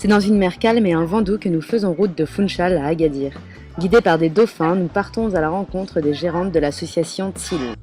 C'est dans une mer calme et un vent doux que nous faisons route de Funchal à Agadir. Guidés par des dauphins, nous partons à la rencontre des gérantes de l'association Tsil.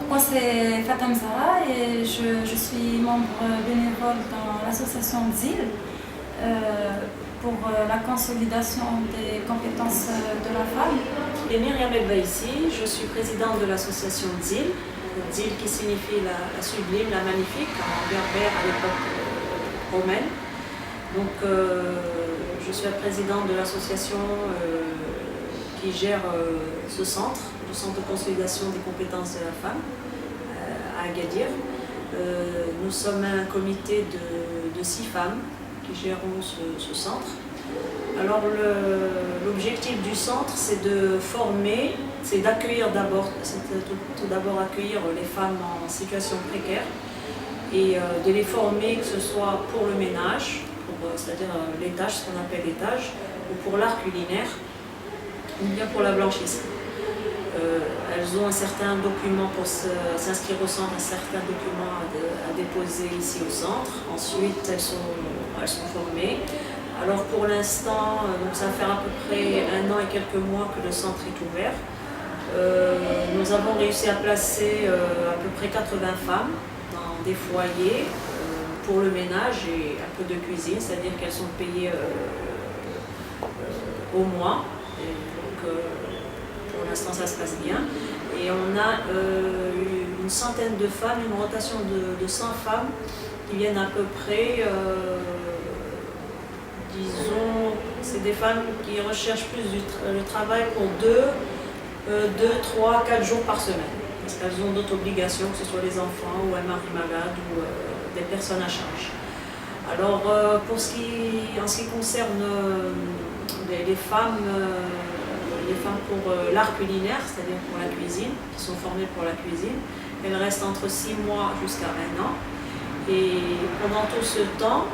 Moi c'est Fatam Zara et je suis membre bénévole dans l'association Tsil pour la consolidation des compétences de la femme. Et Myriam Elbaïsi, je suis présidente de l'association Tsil. Tsil qui signifie la sublime, la magnifique, en berbère à l'époque romaine. Donc je suis la présidente de l'association qui gère ce centre, le centre de consolidation des compétences de la femme à Agadir. Nous sommes un comité de 6 femmes qui gérons ce centre. Alors l'objectif du centre, c'est de former, c'est d'accueillir d'abord, tout d'abord accueillir les femmes en situation précaire et de les former, que ce soit pour le ménage, c'est-à-dire les tâches, ce qu'on appelle les tâches, ou pour l'art culinaire, ou bien pour la blanchisserie. Elles ont un certain document pour s'inscrire au centre, un certain document à déposer ici au centre. Ensuite, elles sont formées. Alors pour l'instant, ça va faire à peu près 1 an et quelques mois que le centre est ouvert. Nous avons réussi à placer à peu près 80 femmes dans des foyers pour le ménage et un peu de cuisine, c'est-à-dire qu'elles sont payées au mois. Et donc, pour l'instant, ça se passe bien. Et on a une centaine de femmes, une rotation de 100 femmes qui viennent à peu près, disons, c'est des femmes qui recherchent plus le travail pour 2, 3, 4 jours par semaine. Parce qu'elles ont d'autres obligations, que ce soit les enfants ou un mari malade ou des personnes à charge. Alors, en ce qui concerne les femmes pour l'art culinaire, c'est-à-dire pour la cuisine, qui sont formées pour la cuisine. Elles restent entre 6 mois jusqu'à 1 an. Et pendant tout ce temps,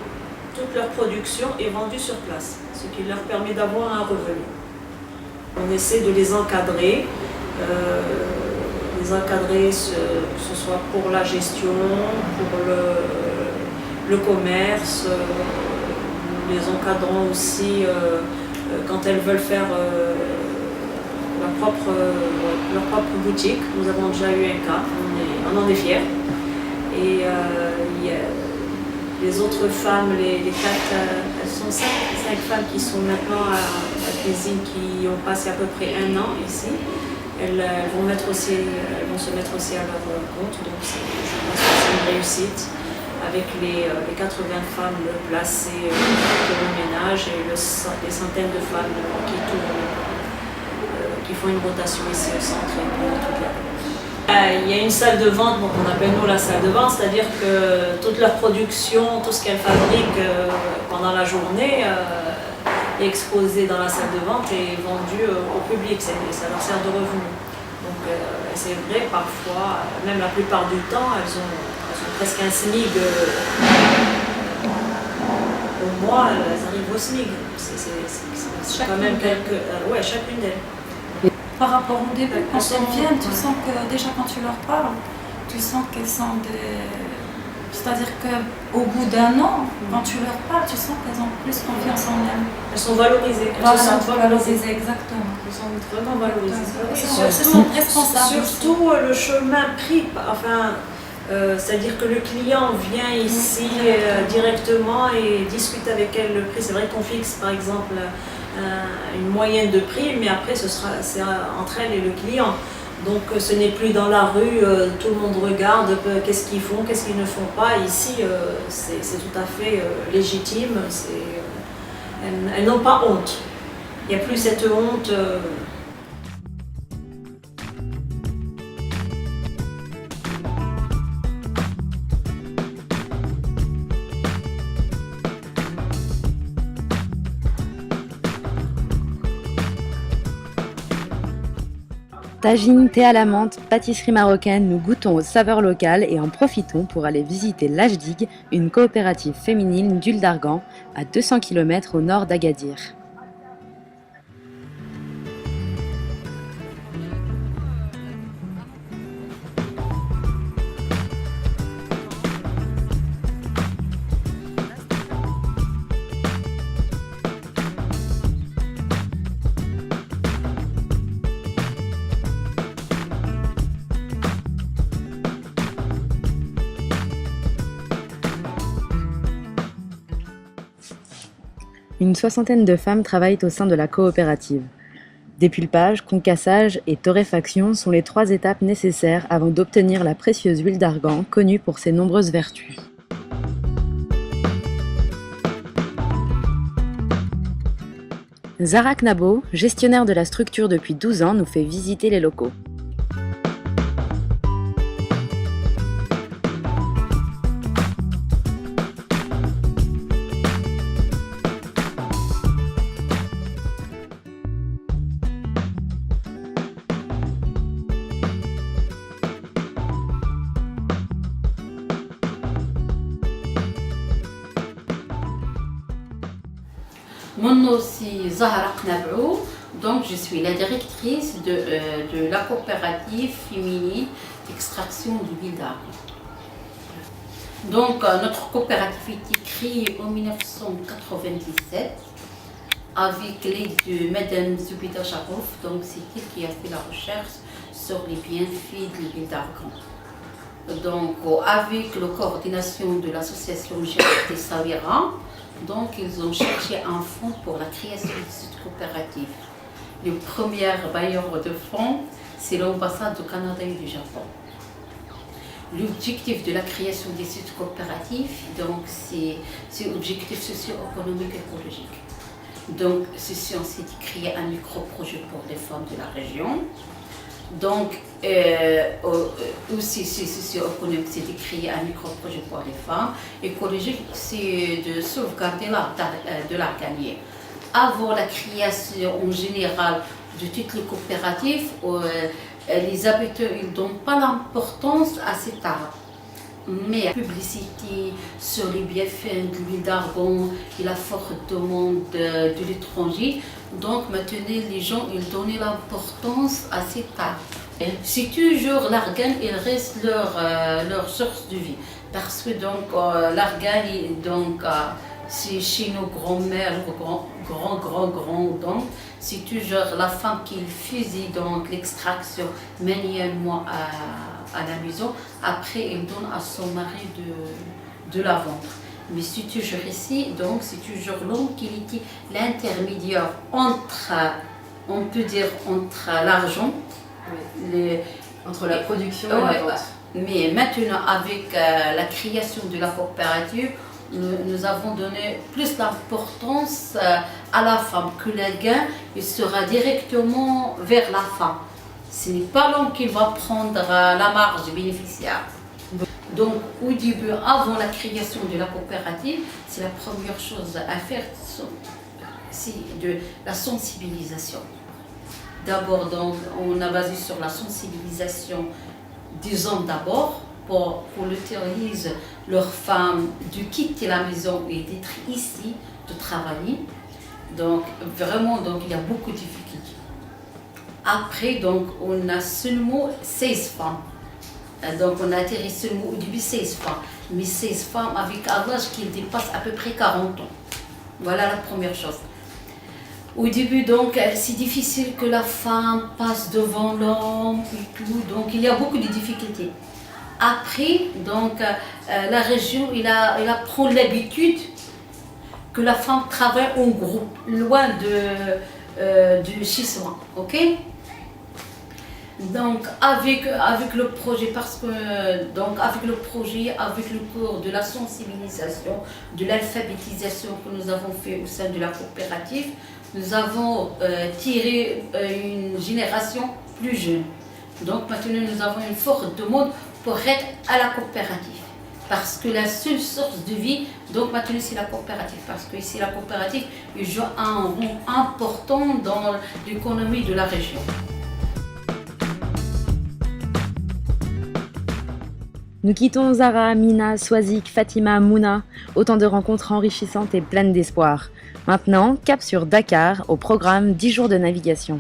toute leur production est vendue sur place, ce qui leur permet d'avoir un revenu. On essaie de les encadrer, que ce soit pour la gestion, pour le commerce. Nous les encadrons aussi quand elles veulent faire leur propre boutique. Nous avons déjà eu un cas, on en est fiers. Et il y a les autres femmes, les 4, elles sont 5 femmes qui sont maintenant à la cuisine, qui ont passé à peu près 1 an ici. Elles vont se mettre aussi à leur compte, donc je pense que c'est une réussite avec les 80 femmes placées pour le ménage et les centaines de femmes qui font une rotation ici au centre et pour toute la ville. Il y a une salle de vente, qu'on appelle nous la salle de vente, c'est-à-dire que toute leur production, tout ce qu'elles fabriquent pendant la journée est exposé dans la salle de vente et vendu au public, ça leur sert de revenu. Donc c'est vrai, parfois, même la plupart du temps, elles ont presque un SMIG au mois, elles arrivent au SMIG. C'est quand même quelques... ouais, chacune d'elles. Par rapport au début, quand elles viennent, tu sens que déjà quand tu leur parles, tu sens qu'elles sont des... C'est-à-dire qu'au bout d'1 an, quand tu leur parles, tu sens qu'elles ont plus confiance en elles. Elles sont valorisées. Elles sont valorisées, exactement. Elles sont vraiment valorisées. Elles sont responsables. Surtout le chemin pris, enfin, C'est-à-dire que le client vient ici directement et discute avec elle le prix. C'est vrai qu'on fixe par exemple une moyenne de prix, mais après c'est entre elle et le client. Donc ce n'est plus dans la rue, tout le monde regarde qu'est-ce qu'ils font, qu'est-ce qu'ils ne font pas. Ici c'est tout à fait légitime, elles n'ont pas honte. Il n'y a plus cette honte. Tagine, thé à la menthe, pâtisserie marocaine, nous goûtons aux saveurs locales et en profitons pour aller visiter l'Ajdig, une coopérative féminine d'huile d'argan à 200 km au nord d'Agadir. Une soixantaine de femmes travaillent au sein de la coopérative. Dépulpage, concassage et torréfaction sont les 3 étapes nécessaires avant d'obtenir la précieuse huile d'argan connue pour ses nombreuses vertus. Zahra Knabo, gestionnaire de la structure depuis 12 ans, nous fait visiter les locaux. Mon nom c'est Zahra Knabo, donc je suis la directrice de la coopérative féminine d'extraction d'huile d'argan. Donc notre coopérative a été créée en 1997 avec l'aide de Madame Zoubida Charouf, donc c'est elle qui a fait la recherche sur les bienfaits de l'huile d'argan. Donc avec la coordination de l'association Jérôme Tessawira, donc ils ont cherché un fonds pour la création de cette coopérative. Le premier bailleur de fonds, c'est l'ambassade du Canada et du Japon. L'objectif de la création de cette coopérative, donc c'est l'objectif socio-économique et écologique. Donc ceci, on s'est créé un micro-projet pour les femmes de la région. Donc, aussi, socio-économique, c'est de créer un micro-projet pour les femmes. Écologique, c'est de sauvegarder de l'arganier. Avant la création en général de toutes les coopératives, les habitants ne donnent pas l'importance à cet arbre. Mais la publicité sur les bienfaits de l'huile d'argan et la forte demande de l'étranger, donc maintenant les gens ils donnent l'importance à cet arbre. C'est toujours l'argan, il reste leur source de vie. Parce que donc l'argan, c'est chez nos grands-mères, grands-grands, donc c'est toujours la femme qui faisait donc l'extraction manuellement à la maison. Après, elle donne à son mari de la vendre. Mais c'est toujours ici, donc c'est toujours l'homme qui était l'intermédiaire entre, on peut dire, entre l'argent, entre la production et la vente. Mais maintenant, avec la création de la coopérative, nous avons donné plus d'importance à la femme, que le gain il sera directement vers la femme. Ce n'est pas l'homme qui va prendre la marge bénéficiaire. Donc au début, avant la création de la coopérative, c'est la première chose à faire, c'est de la sensibilisation. D'abord, donc, on a basé sur la sensibilisation des hommes d'abord, pour autoriser leurs femmes de quitter la maison et d'être ici, de travailler. Donc vraiment, donc, il y a beaucoup de difficultés. Après, donc, on a seulement 16 femmes. Donc on a atterri seulement au début 16 femmes. Mais 16 femmes avec un âge qui dépasse à peu près 40 ans. Voilà la première chose. Au début, donc, c'est difficile que la femme passe devant l'homme et tout. Donc il y a beaucoup de difficultés. Après, donc, la région, il prend l'habitude que la femme travaille en groupe, loin de chez soi, ok? Donc avec le projet, avec le cours de la sensibilisation, de l'alphabétisation que nous avons fait au sein de la coopérative, nous avons tiré une génération plus jeune. Donc maintenant nous avons une forte demande pour être à la coopérative. Parce que la seule source de vie, donc maintenant c'est la coopérative. Parce que ici la coopérative il joue un rôle important dans l'économie de la région. Nous quittons Zara, Mina, Swazik, Fatima, Mouna, autant de rencontres enrichissantes et pleines d'espoir. Maintenant, cap sur Dakar, au programme 10 jours de navigation.